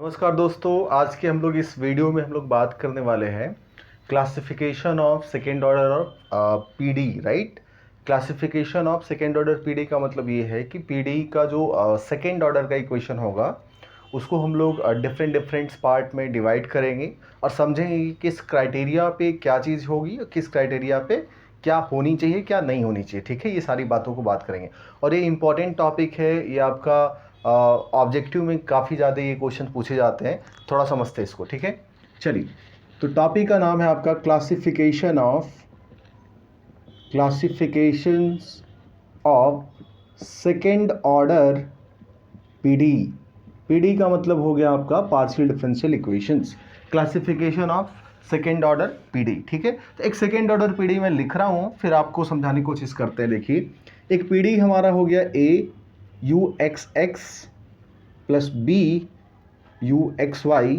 नमस्कार दोस्तों, आज के हम लोग इस वीडियो में हम लोग बात करने वाले हैं classification of second order of PD. Right, classification of second order PD का मतलब ये है कि पीडी का जो सेकेंड ऑर्डर का इक्वेशन होगा उसको हम लोग डिफरेंट डिफरेंट पार्ट में डिवाइड करेंगे और समझेंगे कि किस क्राइटेरिया पे क्या चीज़ होगी और किस क्राइटेरिया पे क्या होनी चाहिए क्या नहीं होनी चाहिए। ठीक है, ये सारी बातों को बात करेंगे और ये इंपॉर्टेंट टॉपिक है। ये आपका ऑब्जेक्टिव में काफ़ी ज़्यादा ये क्वेश्चन पूछे जाते हैं, थोड़ा समझते हैं इसको। ठीक है, चलिए, तो टॉपिक का नाम है आपका classifications of second order PD. PD का मतलब हो गया आपका partial differential equations, classification of second order PD. ठीक है, तो एक सेकेंड ऑर्डर पीडी मैं लिख रहा हूँ, फिर आपको समझाने की कोशिश करते हैं। देखिए, एक पीडी हमारा हो गया a u x x plus b u x y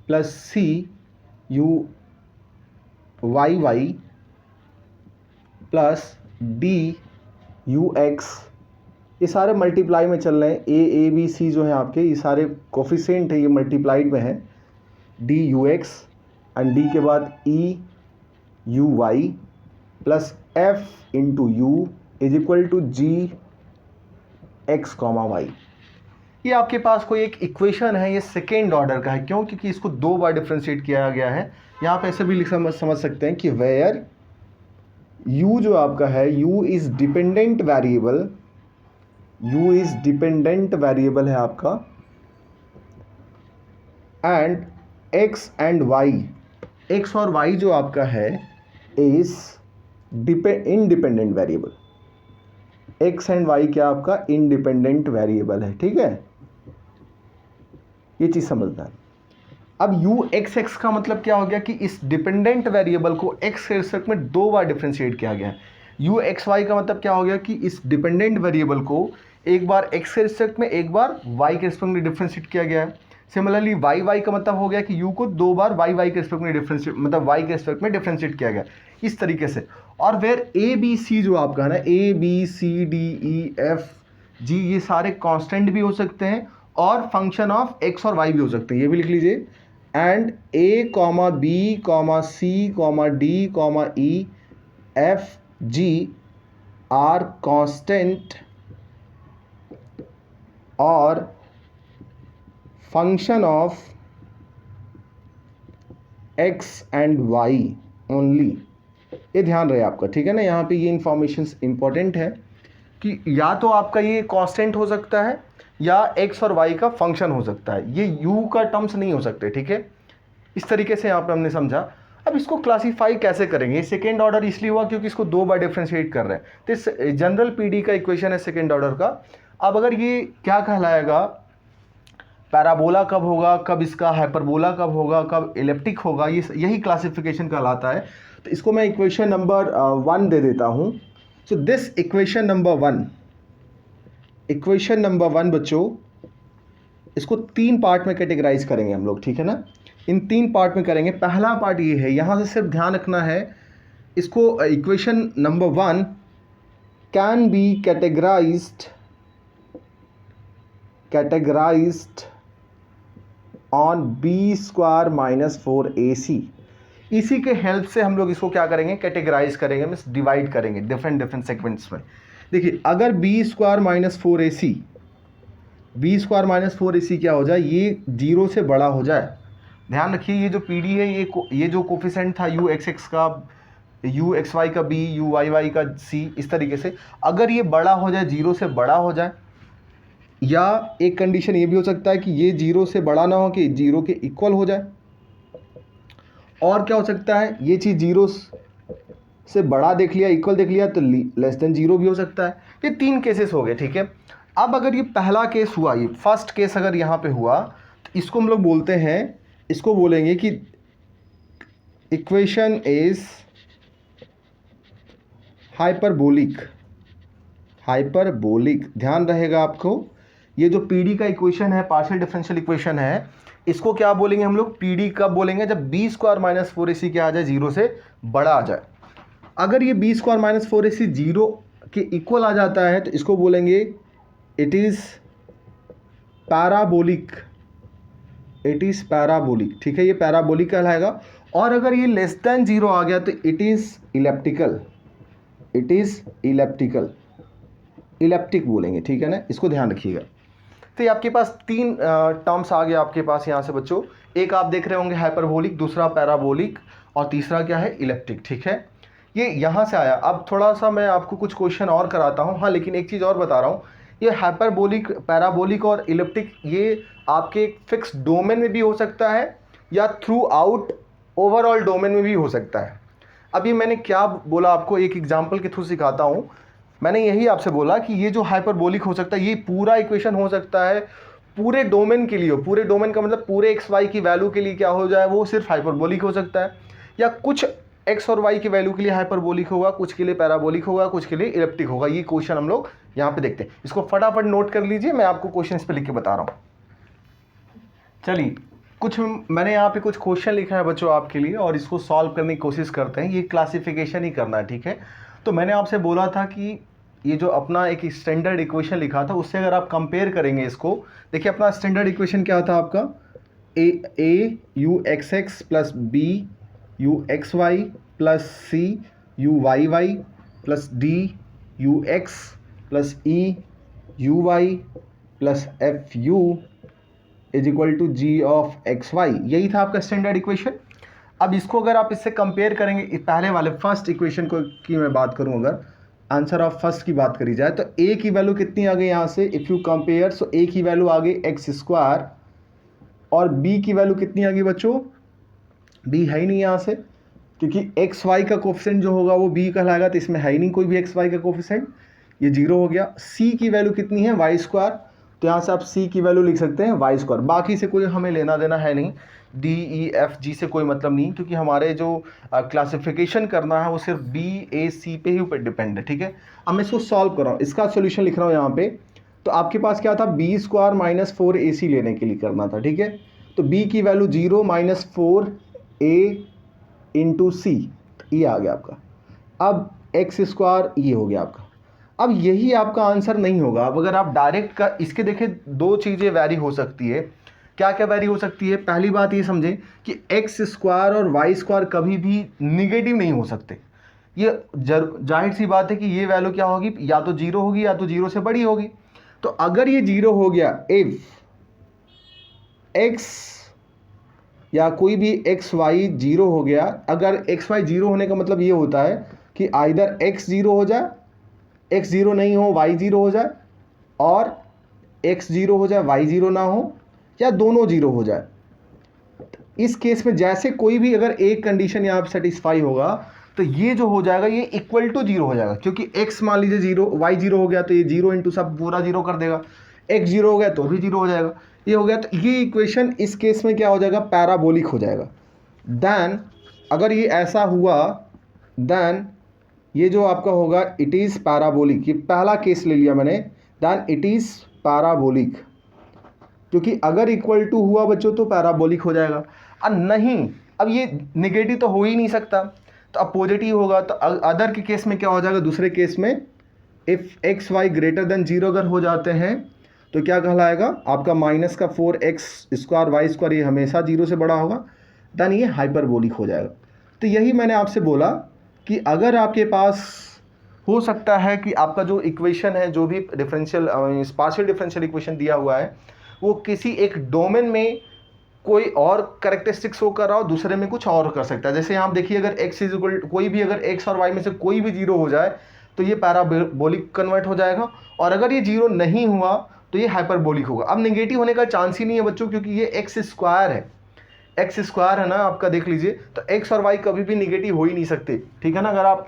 plus c u y y plus d u x. ये सारे मल्टीप्लाई में चल रहे हैं। ए बी सी जो है आपके, ये सारे कोफिशिएंट है, ये मल्टीप्लाइड में है। D u x and d के बाद e u y plus f into u is equal to g x comma y. ये आपके पास कोई एक इक्वेशन है, ये सेकेंड ऑर्डर का है। क्यों? क्योंकि इसको दो बार डिफ्रेंशिएट किया गया है। यहाँ पे ऐसे भी समझ सकते हैं कि वेयर u जो आपका है, u is dependent variable, u is dependent variable है आपका, and x and y, x और y जो आपका है is independent variable. x and y क्या आपका इंडिपेंडेंट वेरिएबल है। ठीक है, ये चीज समझना है। अब u x x का मतलब क्या हो गया कि इस डिपेंडेंट वेरिएबल को x के रिस्पेक्ट में दो बार डिफरेंशिएट किया गया है। u x y का मतलब क्या हो गया कि इस डिपेंडेंट वेरिएबल को एक बार x के रिस्पेक्ट में, एक बार y के रिस्पेक्ट में डिफरेंशिएट किया गया है। सिमिलरली y y का मतलब हो गया कि u को दो बार y y के रिस्पेक्ट में डिफरेंशिएट, मतलब y के रिस्पेक्ट में डिफरेंशिएट किया गया इस तरीके से। और वेर a b c जो आपका है ना, a b c d e f g, ये सारे कांस्टेंट भी हो सकते हैं और फंक्शन ऑफ x और y भी हो सकते हैं। ये भी लिख लीजिए। And a comma b comma c comma d comma e f g are constant और function of x and y only. ये ध्यान रहे आपका, ठीक है ना। यहाँ पे ये इंफॉर्मेशन इंपॉर्टेंट है कि या तो आपका ये कांस्टेंट हो सकता है या x और y का फंक्शन हो सकता है, ये u का टर्म्स नहीं हो सकते। ठीक है, इस तरीके से यहाँ पे हमने समझा। अब इसको क्लासीफाई कैसे करेंगे? सेकेंड ऑर्डर इसलिए हुआ क्योंकि इसको दो बार डिफरेंशिएट कर रहे हैं, तो इस जनरल पीडी का इक्वेशन है सेकेंड ऑर्डर का। अब अगर ये क्या कहलाएगा, पैराबोला कब होगा, कब इसका हाइपरबोला कब होगा, कब एलिप्टिक होगा, ये यही क्लासिफिकेशन कहलाता है। तो इसको मैं इक्वेशन नंबर 1 दे देता हूँ। सो दिस इक्वेशन नंबर 1 बच्चों, इसको 3 पार्ट में कैटेगराइज करेंगे हम लोग। ठीक है ना, इन 3 पार्ट में करेंगे। पहला पार्ट ये है, यहाँ से सिर्फ ध्यान रखना है, इसको equation number 1 can be categorized on b square minus 4ac। इसी के हेल्प से हम लोग इसको क्या करेंगे, कैटेगराइज करेंगे, मीन्स डिवाइड करेंगे डिफरेंट सेगमेंट्स में। देखिए, अगर बी स्क्वायर माइनस 4ac क्या हो जाए, ये 0 से बड़ा हो जाए। ध्यान रखिए, ये जो पीडी है, ये जो कोफिशिएंट था u x x का, u x y का b, u y y का c, इस तरीके से अगर ये बड़ा हो जाए, 0 से बड़ा हो जाए, या एक कंडीशन ये भी हो सकता है कि ये 0 से बड़ा ना हो कि 0 के इक्वल हो जाए। और क्या हो सकता है, ये चीज़ 0 से बड़ा देख लिया, इक्वल देख लिया, तो लेस देन 0 भी हो सकता है। ये 3 केसेस हो गए। ठीक है, अब अगर ये पहला केस हुआ, ये फर्स्ट केस अगर यहाँ पे हुआ, तो इसको हम लोग बोलते हैं, इसको बोलेंगे कि इक्वेशन इज हाइपरबोलिक। ध्यान रहेगा आपको, ये जो पीडी का इक्वेशन है, पार्शियल डिफरेंशियल इक्वेशन है, इसको क्या बोलेंगे हम लोग, पीडी कब बोलेंगे, जब बी स्क्वायर माइनस 4ac क्या आ जाए, 0 से बड़ा आ जाए। अगर ये बी स्क्वायर माइनस 4ac 0 के इक्वल आ जाता है, तो इसको बोलेंगे it is parabolic. It is parabolic, ठीक है, ये पैराबोलिक कहलाएगा। और अगर ये लेस देन 0 आ गया तो it is elliptical, it is elliptical, elliptic बोलेंगे, ठीक है ना, इसको ध्यान रखिएगा। तो ये आपके पास तीन टर्म्स आ गए आपके पास यहाँ से बच्चों। एक आप देख रहे होंगे हाइपरबोलिक, दूसरा पैराबोलिक, और तीसरा क्या है, इलेप्टिक, ठीक है। ये यहाँ से आया। अब थोड़ा सा मैं आपको कुछ क्वेश्चन और कराता हूँ। हाँ, लेकिन एक चीज़ और बता रहा हूँ, ये हाइपरबोलिक, पैराबोलिक और इलिप्टिक ये आपके फिक्स डोमेन में भी हो सकता है या थ्रू आउट ओवरऑल डोमेन में भी हो सकता है। अभी मैंने क्या बोला आपको, एक एग्जाम्पल के थ्रू सिखाता हूँ। मैंने यही आपसे बोला कि ये जो हाइपरबोलिक हो सकता है, ये पूरा इक्वेशन हो सकता है पूरे डोमेन के लिए हो। पूरे डोमेन का मतलब पूरे एक्स वाई की वैल्यू के लिए क्या हो जाए, वो सिर्फ हाइपरबोलिक हो सकता है, या कुछ एक्स और वाई की वैल्यू के लिए हाइपरबोलिक होगा, कुछ के लिए पैराबोलिक होगा, कुछ के लिए इलिप्टिक होगा। ये क्वेश्चन हम लोग यहाँ पे देखते हैं। इसको फटाफट नोट कर लीजिए, मैं आपको क्वेश्चन इस पे लिख के बता रहा हूँ। चलिए, कुछ मैंने यहाँ पे कुछ क्वेश्चन लिखा है बच्चों आपके लिए, और इसको सॉल्व करने की कोशिश करते हैं। ये क्लासिफिकेशन ही करना है, ठीक है। तो मैंने आपसे बोला था कि ये जो अपना एक स्टैंडर्ड इक्वेशन लिखा था, उससे अगर आप कंपेयर करेंगे इसको, देखिए अपना स्टैंडर्ड इक्वेशन क्या था आपका, a u x x plus b u x y plus c u y y plus d u x plus e u y plus f u is equal to g of x y. यही था आपका standard equation. अब इसको अगर आप इससे compare करेंगे, पहले वाले फर्स्ट इक्वेशन को की मैं बात करूं, अगर आंसर ऑफ फर्स्ट की बात करी जाए, तो ए की वैल्यू कितनी आ गई यहाँ से, इफ़ यू कंपेयर, सो ए की वैल्यू आ गई एक्स स्क्वायर, और बी की वैल्यू कितनी आ गई बच्चों, बी है ही नहीं यहाँ से, क्योंकि एक्स वाई का कोफिशिएंट जो होगा वो बी कहलाएगा, तो इसमें है ही नहीं कोई भी एक्स वाई का कोफिशिएंट, ये जीरो हो गया। सी की वैल्यू कितनी है, वाई स्क्वायर, तो यहाँ से आप सी की वैल्यू लिख सकते हैं वाई स्क्वायर। बाकी से कोई हमें लेना देना है नहीं, डी ई एफ जी से कोई मतलब नहीं, क्योंकि हमारे जो क्लासिफिकेशन करना है वो सिर्फ बी ए सी पे ही डिपेंड है, ठीक है। अब मैं इसको सॉल्व कर रहा हूँ, इसका सोल्यूशन लिख रहा हूँ यहाँ पे। तो आपके पास क्या था, बी स्क्वायर माइनस 4ac लेने के लिए करना था, ठीक है। तो b की वैल्यू 0 माइनस 4a इंटू सी, ये आ गया आपका। अब एक्स स्क्वायर ये हो गया आपका। अब यही आपका आंसर नहीं होगा। अब अगर आप डायरेक्ट का इसके देखें, दो चीज़ें वैरी हो सकती है। क्या क्या वैरी हो सकती है, पहली बात ये समझें कि एक्स स्क्वायर और वाई स्क्वायर कभी भी निगेटिव नहीं हो सकते। ये जाहिर सी बात है कि ये वैल्यू क्या होगी, या तो जीरो होगी या तो जीरो से बड़ी होगी। तो अगर ये जीरो हो गया, इफ एक्स या कोई भी एक्स वाई जीरो हो गया, अगर एक्स वाई जीरो होने का मतलब ये होता है कि आइदर एक्स जीरो हो जाए, एक्स जीरो नहीं हो वाई जीरो हो जाए, और एक्स जीरो हो जाए वाई जीरो ना हो, या दोनों जीरो हो जाए। इस केस में जैसे कोई भी अगर एक कंडीशन यहाँ पर सेटिस्फाई होगा, तो ये जो हो जाएगा ये इक्वल टू जीरो हो जाएगा, क्योंकि एक्स मान लीजिए जीरो, वाई जीरो हो गया तो ये जीरो इंटू सब पूरा जीरो कर देगा, एक्स जीरो हो गया तो भी जीरो हो जाएगा, ये हो गया। तो ये इक्वेशन इस केस में क्या हो जाएगा, पैराबोलिक हो जाएगा। देन अगर ये ऐसा हुआ, देन ये जो आपका होगा इट इज़ पैराबोलिक। ये पहला केस ले लिया मैंने, देन इट इज़ पैराबोलिक, क्योंकि अगर इक्वल टू हुआ बच्चों तो पैराबोलिक हो जाएगा। अब नहीं, अब ये नेगेटिव तो हो ही नहीं सकता, तो अब पॉजिटिव होगा। तो अदर के केस में क्या हो जाएगा, दूसरे केस में if x y greater than zero अगर हो जाते हैं तो क्या कहलाएगा आपका, माइनस का 4x स्क्वायर वाई स्क्वायर ये हमेशा जीरो से बड़ा होगा, देन ये हाइपरबोलिक हो जाएगा। तो यही मैंने आपसे बोला कि अगर आपके पास हो सकता है कि आपका जो इक्वेशन है, जो भी डिफरेंशियल पार्शियल डिफरेंशियल इक्वेशन दिया हुआ है, वो किसी एक डोमेन में कोई और करेक्टरिस्टिक्स शो कर रहा हो, दूसरे में कुछ और कर सकता है। जैसे यहाँ देखिए, अगर x इज इक्वल, कोई भी अगर x और y में से कोई भी जीरो हो जाए तो ये पैराबोलिक कन्वर्ट हो जाएगा, और अगर ये जीरो नहीं हुआ तो ये हाइपरबोलिक होगा। अब नेगेटिव होने का चांस ही नहीं है बच्चों, क्योंकि ये एक्स स्क्वायर है, एक्स स्क्वायर है ना आपका, देख लीजिए। तो एक्स और वाई कभी भी निगेटिव हो ही नहीं सकते, ठीक है ना। अगर आप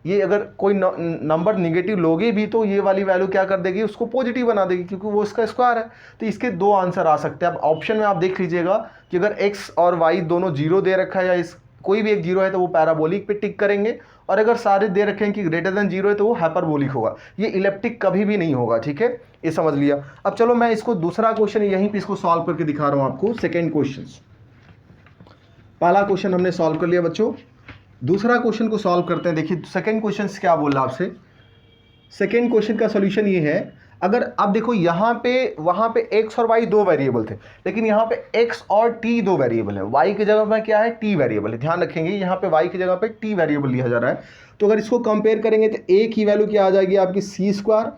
ये अगर कोई नंबर निगेटिव लोगे भी तो ये वाली वैल्यू क्या कर देगी, उसको पॉजिटिव बना देगी, क्योंकि वो इसका स्क्वायर है। तो इसके दो आंसर आ सकते हैं। अब ऑप्शन में आप देख लीजिएगा कि अगर एक्स और वाई दोनों जीरो दे रखा है, या इस कोई भी एक जीरो है तो वो पैराबोलिक पे टिक करेंगे, और अगर सारे दे रखे हैं कि ग्रेटर देन जीरो है तो वो हाइपरबोलिक होगा। ये इलिप्टिक कभी भी नहीं होगा, ठीक है, ये समझ लिया। अब चलो मैं इसको दूसरा क्वेश्चन यहीं पे इसको सॉल्व करके दिखा रहा हूँ आपको। सेकेंड क्वेश्चन, पहला क्वेश्चन हमने सॉल्व कर लिया बच्चों, दूसरा क्वेश्चन को सॉल्व करते हैं। देखिए सेकेंड क्वेश्चन क्या बोल रहा है आपसे। सेकेंड क्वेश्चन का सोल्यूशन ये है, अगर अब देखो यहाँ पे वहाँ पे x और y दो वेरिएबल थे, लेकिन यहाँ पे x और t दो वेरिएबल है, y की जगह पे क्या है t वेरिएबल है। ध्यान रखेंगे यहाँ पे y की जगह पे t वेरिएबल लिया जा रहा है। तो अगर इसको कंपेयर करेंगे तो a की वैल्यू क्या आ जाएगी आपकी c स्क्वायर,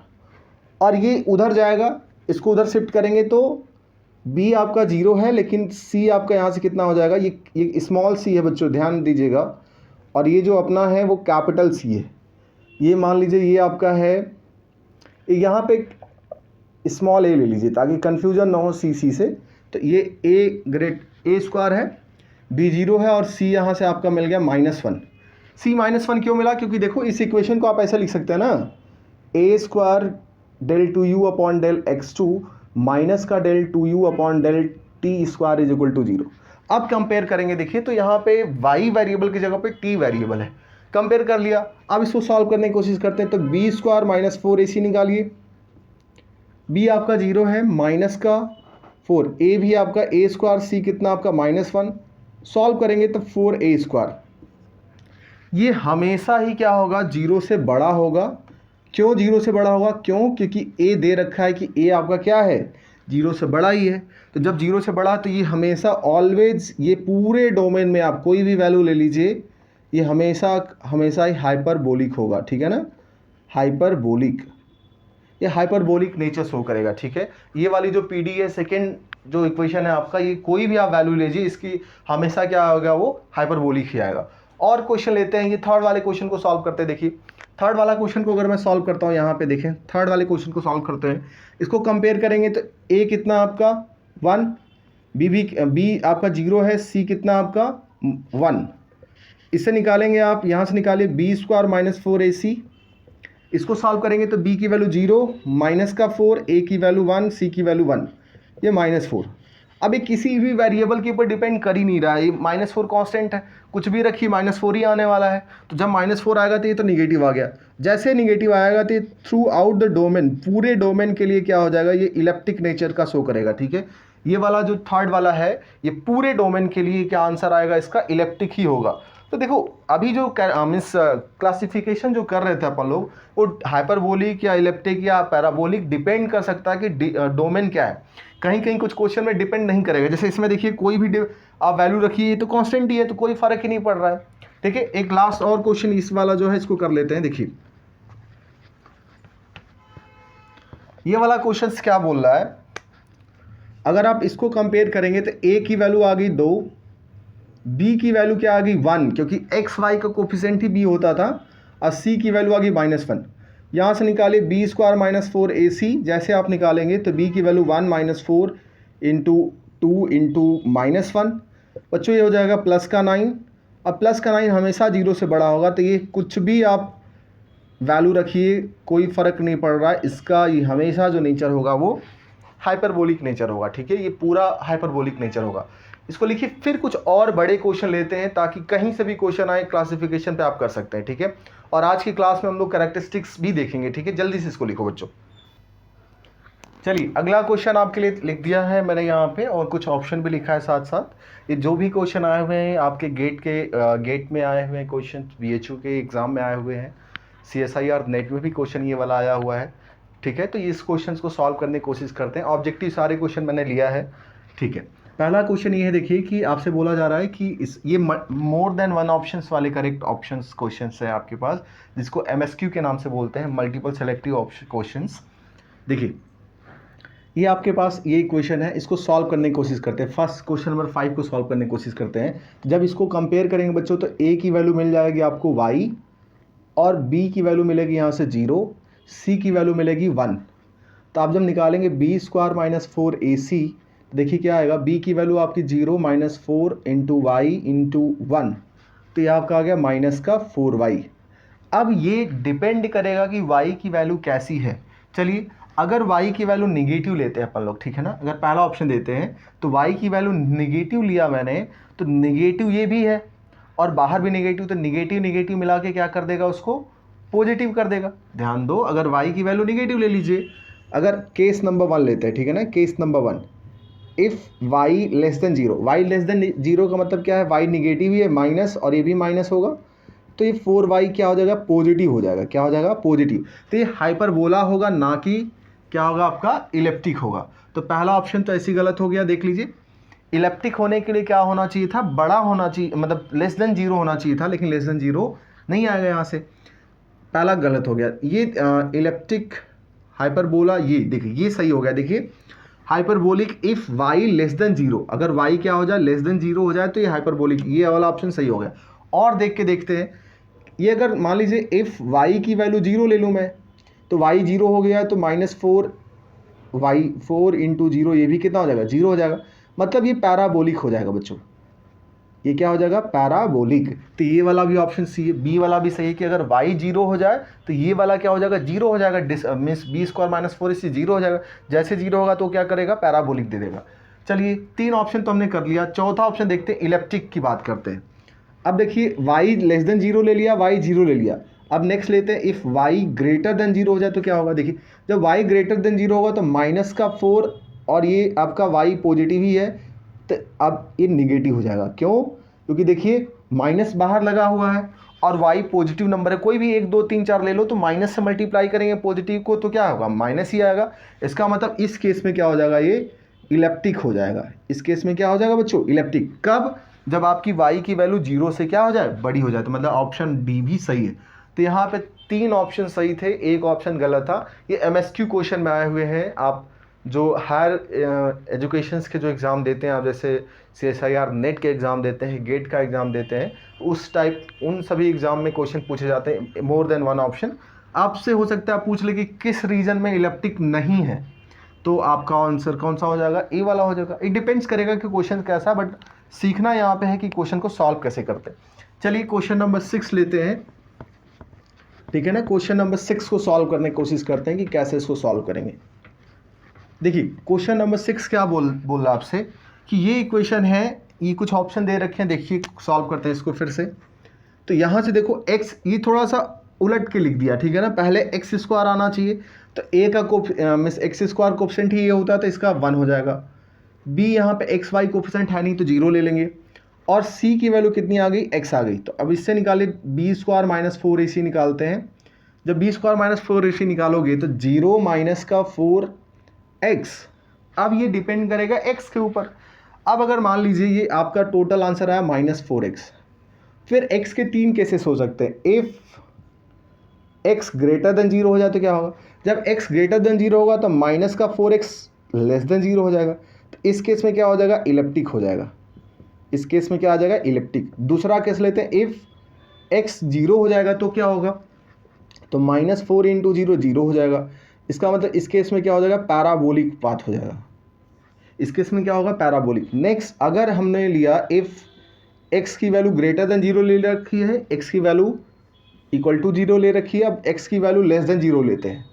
और ये उधर जाएगा, इसको उधर शिफ्ट करेंगे तो b आपका 0 है, लेकिन c आपका यहाँ से कितना हो जाएगा, ये स्मॉल c है बच्चों, ध्यान दीजिएगा, और ये जो अपना है वो कैपिटल C है। ये मान लीजिए ये आपका है, यहाँ पे स्मॉल a ले लीजिए ताकि कंफ्यूजन ना हो c से। तो ये a ग्रेट a स्क्वायर है, b 0 है, और c यहाँ से आपका मिल गया -1। c -1 क्यों मिला, क्योंकि देखो इस इक्वेशन को आप ऐसा लिख सकते हैं ना, a square del 2u upon del x2 minus का del 2u upon del t square is equal to 0। अब कंपेयर करेंगे, देखिए तो यहाँ पे y वेरिएबल की जगह पे t वेरिएबल है, कंपेयर कर लिया। अब इसको सॉल्व करने की कोशिश करते हैं, तो b स्क्वायर माइनस 4ac निकालिए, b आपका 0 है, माइनस का 4, a भी आपका a स्क्वायर, c कितना आपका -1, सॉल्व करेंगे तो 4a स्क्वायर। ये हमेशा ही क्या होगा, 0 से बड़ा होगा। क्यों 0 से बड़ा होगा, क्यों, क्योंकि a दे रखा है कि a आपका क्या है, 0 से बड़ा ही है। तो जब 0 से बड़ा तो ये हमेशा ऑलवेज, ये पूरे डोमेन में आप कोई भी वैल्यू ले लीजिए, ये हमेशा हमेशा ही हाइपरबोलिक होगा, ठीक है ना, हाइपरबोलिक, ये हाइपरबोलिक नेचर शो करेगा, ठीक है। ये वाली जो पी डी है, सेकेंड जो इक्वेशन है आपका, ये कोई भी आप वैल्यू लीजिए, इसकी हमेशा क्या होगा, वो हाइपरबोलिक ही आएगा। और क्वेश्चन लेते हैं, ये थर्ड वाले क्वेश्चन को सॉल्व करते हैं। देखिए थर्ड वाला क्वेश्चन को अगर मैं सॉल्व करता हूँ, यहाँ पे देखें, थर्ड वाले क्वेश्चन को सॉल्व करते हैं, इसको कंपेयर करेंगे तो a कितना आपका 1, b आपका 0 है, c कितना आपका 1, इससे निकालेंगे आप, यहाँ से निकालिए b स्क्वायर माइनस 4ac, इसको सॉल्व करेंगे तो b की वैल्यू 0, माइनस का 4, a की वैल्यू 1, c की वैल्यू 1, ये -4। अब ये किसी भी वेरिएबल के ऊपर डिपेंड कर ही नहीं रहा है, ये -4 कांस्टेंट है, कुछ भी रखिए -4 ही आने वाला है। तो जब -4 आएगा तो ये तो निगेटिव आ गया, जैसे निगेटिव आएगा तो ये थ्रू आउट द डोमेन, पूरे डोमेन के लिए क्या हो जाएगा, ये इलेप्टिक नेचर का शो करेगा, ठीक है। ये वाला जो थर्ड वाला है, ये पूरे डोमेन के लिए क्या आंसर आएगा इसका, इलेप्टिक ही होगा। तो देखो अभी जो मीन्स क्लासिफिकेशन जो कर रहे थे अपन लोग, वो हाइपरबोलिक या इलेप्टिक या पैराबोलिक डिपेंड कर सकता है कि डोमेन क्या है। कहीं कहीं कुछ क्वेश्चन में डिपेंड नहीं करेगा, जैसे इसमें देखिए कोई भी आप वैल्यू रखिए तो कांस्टेंट ही है, तो कोई फर्क ही नहीं पड़ रहा है, ठीक है। एक लास्ट और क्वेश्चन इस वाला जो है, इसको कर लेते हैं। देखिए ये वाला क्वेश्चन क्या बोल रहा है, अगर आप इसको कंपेयर करेंगे तो a की वैल्यू आ गई 2, b की वैल्यू क्या आ गई 1, क्योंकि x y का कोफिशिएंट ही b होता था, और c की वैल्यू आ गई -1। यहाँ से निकालिए b स्क्वायर माइनस 4ac, जैसे आप निकालेंगे तो b की वैल्यू 1 - 4 इंटू 2 इंटू -1, बच्चों ये हो जाएगा प्लस का 9। अब प्लस का 9 हमेशा 0 से बड़ा होगा, तो ये कुछ भी आप वैल्यू रखिए कोई फ़र्क नहीं पड़ रहा है, इसका ये हमेशा जो नेचर होगा वो हाइपरबोलिक नेचर होगा, ठीक है, ये पूरा हाइपरबोलिक नेचर होगा। इसको लिखिए। फिर कुछ और बड़े क्वेश्चन लेते हैं, ताकि कहीं से भी क्वेश्चन आए क्लासिफिकेशन पे आप कर सकते हैं, ठीक है। और आज की क्लास में हम लोग कैरेक्टरिस्टिक्स भी देखेंगे, ठीक है। जल्दी से इसको लिखो बच्चों। चलिए अगला क्वेश्चन आपके लिए लिख दिया है मैंने यहाँ पे, और कुछ ऑप्शन भी लिखा है साथ साथ। ये जो भी क्वेश्चन आए हुए हैं आपके गेट में आए हुए हैं क्वेश्चन, BHU के एग्ज़ाम में आए हुए हैं, CSIR नेट में भी क्वेश्चन ये वाला आया हुआ है, ठीक है। तो इस क्वेश्चन को सॉल्व करने की कोशिश करते हैं। ऑब्जेक्टिव सारे क्वेश्चन मैंने लिया है, ठीक है। पहला क्वेश्चन ये है, देखिए कि आपसे बोला जा रहा है कि ये मोर देन वन ऑप्शंस वाले करेक्ट ऑप्शंस क्वेश्चंस है आपके पास, जिसको MSQ के नाम से बोलते हैं, मल्टीपल सेलेक्टिव क्वेश्चंस। देखिए ये आपके पास ये क्वेश्चन है, इसको सॉल्व करने की कोशिश करते हैं। फर्स्ट क्वेश्चन नंबर 5 को सॉल्व करने की कोशिश करते हैं। जब इसको कंपेयर करेंगे बच्चों, तो a की वैल्यू मिल जाएगी आपको y, और b की वैल्यू मिलेगी यहाँ से 0, c की वैल्यू मिलेगी 1। तो आप जब निकालेंगे b स्क्वायर माइनस 4ac, देखिए क्या आएगा, b की वैल्यू आपकी 0 - 4 इंटू वाई इंटू 1, तो ये आपका आ गया माइनस का 4y। अब ये डिपेंड करेगा कि y की वैल्यू कैसी है। चलिए अगर y की वैल्यू निगेटिव लेते हैं अपन लोग, ठीक है ना, अगर पहला ऑप्शन देते हैं तो y की वैल्यू निगेटिव लिया मैंने, तो निगेटिव ये भी है और बाहर भी निगेटिव, तो निगेटिव निगेटिव मिला के क्या कर देगा, उसको पॉजिटिव कर देगा। ध्यान दो, अगर y की वैल्यू निगेटिव ले लीजिए। अगर केस नंबर 1 लेते हैं, ठीक है ना, case number 1, if y less than 0, y less than 0 का मतलब क्या है, y निगेटिव ही है, माइनस, और ये भी माइनस होगा, तो ये 4y क्या हो जाएगा, पॉजिटिव हो जाएगा। क्या हो जाएगा, पॉजिटिव। तो ये हाइपरबोला होगा, ना कि क्या होगा आपका, इलिप्टिक होगा। तो पहला ऑप्शन तो ऐसी गलत हो गया, देख लीजिए। इलिप्टिक होने के लिए क्या होना चाहिए था, बड़ा होना चाहिए, मतलब लेस देन जीरो होना चाहिए था, लेकिन लेस देन जीरो नहीं आएगा यहाँ से, पहला गलत हो गया। ये इलिप्टिक हाइपरबोला, ये देखिए ये सही हो गया। देखिए hyperbolic if y less than zero, अगर वाई क्या हो जाए, लेस देन जीरो हो जाए तो ये हाइपरबोलिक, ये वाला ऑप्शन सही हो गया। और देख के देखते हैं, ये अगर मान लीजिए इफ वाई की वैल्यू जीरो ले लूँ मैं, तो वाई जीरो हो गया तो -4 वाई 4 इंटू जीरो, ये भी कितना हो जाएगा, जीरो हो जाएगा। मतलब ये पैराबोलिक हो जाएगा बच्चों, ये क्या हो जाएगा, पैराबोलिक। तो ये वाला भी ऑप्शन सी, बी वाला भी सही है कि अगर y जीरो हो जाए तो ये वाला क्या हो जाएगा, जीरो हो जाएगा, मीन्स बी स्क्वायर -4 इससे जीरो हो जाएगा। जैसे जीरो होगा तो क्या करेगा, पैराबोलिक दे देगा। चलिए 3 ऑप्शन तो हमने कर लिया, चौथा ऑप्शन देखते हैं, इलिप्टिक की बात करते हैं। अब देखिए y लेस देन जीरो ले लिया, y जीरो ले लिया। अब नेक्स्ट लेते हैं, if y greater than zero हो जाए तो क्या होगा। देखिए जब y ग्रेटर देन जीरो होगा तो -4 और ये आपका y पॉजिटिव ही है, तो अब ये निगेटिव हो जाएगा। क्यों, क्योंकि देखिए माइनस बाहर लगा हुआ है और y पॉजिटिव नंबर है, कोई भी 1 2 3 4 ले लो, तो माइनस से मल्टीप्लाई करेंगे पॉजिटिव को तो क्या होगा, माइनस ही आएगा। इसका मतलब इस केस में क्या हो जाएगा, ये इलिप्टिक हो जाएगा। इस केस में क्या हो जाएगा बच्चों, इलिप्टिक। कब, जब आपकी y की वैल्यू जीरो से क्या हो जाए, बड़ी हो जाए। तो मतलब ऑप्शन डी भी सही है। तो यहाँ पे 3 ऑप्शन सही थे, एक ऑप्शन गलत था। ये MSQ क्वेश्चन में आए हुए हैं। आप जो हायर एजुकेशंस के जो एग्ज़ाम देते हैं, आप जैसे CSIR नेट के एग्ज़ाम देते हैं, गेट का एग्ज़ाम देते हैं, उस टाइप उन सभी एग्ज़ाम में क्वेश्चन पूछे जाते हैं, मोर देन वन ऑप्शन। आपसे हो सकता है आप पूछ ले कि किस रीजन में इलिप्टिक नहीं है, तो आपका आंसर कौन सा हो जाएगा, ए वाला हो जाएगा। इट डिपेंड्स करेगा कि क्वेश्चन कैसा, बट सीखना यहाँ पे है कि क्वेश्चन को सॉल्व कैसे करते हैं। चलिए क्वेश्चन नंबर 6 लेते हैं, ठीक है ना। क्वेश्चन नंबर 6 को सॉल्व करने की कोशिश करते हैं कि कैसे इसको सॉल्व करेंगे। देखिए क्वेश्चन नंबर 6 क्या बोल रहा आपसे कि ये इक्वेशन है, ये कुछ ऑप्शन दे रखे हैं, देखिए सॉल्व करते हैं इसको फिर से। तो यहाँ से देखो x, ये थोड़ा सा उलट के लिख दिया, ठीक है ना। पहले एक्स स्क्वायर आना चाहिए, तो a का मीन्स एक्स स्क्वायर कोफिशिएंट ही ये होता है, तो इसका 1 हो जाएगा। b यहाँ पे एक्स वाई कोफिशिएंट है नहीं तो 0 ले लेंगे। और c की वैल्यू कितनी आ गई, x आ गई। तो अब इससे निकाले b स्क्वायर -4ac निकालते हैं। जब b स्क्वायर -4ac निकालोगे तो 0 माइनस का 4x। अब ये डिपेंड करेगा x के ऊपर। अब अगर मान लीजिए ये आपका टोटल आंसर आया -4x, फिर x के 3 केसेस हो सकते हैं। इफ़ x ग्रेटर देन 0 हो जाए तो क्या होगा, जब x ग्रेटर देन 0 होगा तो -4x लेस देन 0 हो जाएगा। तो इस केस में क्या हो जाएगा, इलिप्टिक हो जाएगा। इस केस में क्या आ जाएगा, इलिप्टिक। दूसरा केस लेते हैं, इफ़ x 0 हो जाएगा तो क्या होगा, तो -4 इंटू 0 0 हो जाएगा। इसका मतलब इस केस में क्या हो जाएगा, पैराबोलिक पाथ हो जाएगा। इस केस में क्या होगा, पैराबोलिक। नेक्स्ट अगर हमने लिया इफ़ x की वैल्यू ग्रेटर देन 0 ले रखी है, x की वैल्यू इक्वल टू 0 ले रखी है, अब x की वैल्यू लेस देन 0 लेते हैं,